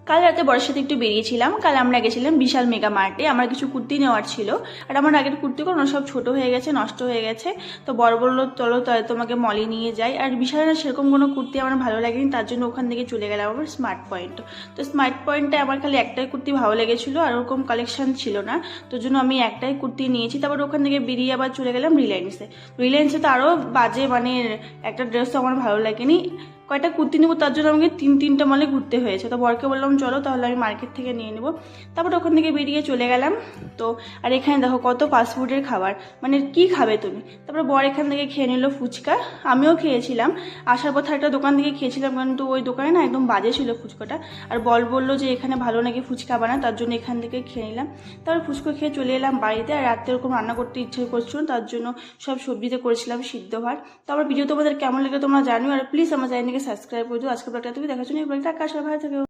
কাল রাতে বরের সাথে একটু বেরিয়েছিলাম। কাল আমরা গেছিলাম বিশাল মেগা মার্টে। আমার কিছু কুর্তি নেওয়ার ছিল, আর আমার আগের কুর্তিগুলো সব ছোট হয়ে গেছে, নষ্ট হয়ে গেছে। তো বর বললো চলো তোমাকে মলে নিয়ে যাই। আর বিশালে না সেরকম কোনো কুর্তি আমার ভালো লাগেনি, তার জন্য ওখান থেকে চলে গেলাম আমার স্মার্ট পয়েন্ট। তো স্মার্ট পয়েন্টে আমার খালি একটাই কুর্তি ভালো লেগেছিলো, আর ওরকম কালেকশন ছিল না, তোর জন্য আমি একটাই কুর্তি নিয়েছি। তারপর ওখান থেকে বেরিয়ে আবার চলে গেলাম রিলায়েন্সে তো আরও বাজে, মানে একটা ড্রেস তো আমার ভালো লাগেনি। কয়টা কুর্তি নেবো তার জন্য আমাকে তিনটা মলে ঘুরতে হয়েছে। তো বরকে বললাম চলো তাহলে আমি মার্কেট থেকে নিয়ে নেবো। তারপর ওখান থেকে বেরিয়ে চলে গেলাম। তো আর এখানে দেখো কত ফাস্টফুডের খাবার, মানে কি খাবে তুমি। তারপর বর এখান থেকে খেয়ে নিল ফুচকা, আমিও খেয়েছিলাম। আসার পথে একটা দোকান থেকে খেয়েছিলাম, কিন্তু ওই দোকানে না একদম বাজে ছিল ফুচকাটা। আর বল বললো যে এখানে ভালো নাকি ফুচকা বানায়, তার জন্য এখান থেকে খেয়ে নিলাম। তারপর ফুচকা খেয়ে চলে এলাম বাড়িতে। আর রাত্রে ওরকম রান্না করতে ইচ্ছে করছিল, তার জন্য সব সবজিতে করেছিলাম সিদ্ধ ভাত। তারপর ভিডিও তোমাদের কেমন লাগে তোমরা জানিও, আর প্লিজ আমার চ্যানেলকে সাবস্ক্রাইব করে দিও। আজকে ব্লগটা তুমি দেখার জন্য এই ব্লগটা আকাশ ভালো থাকে।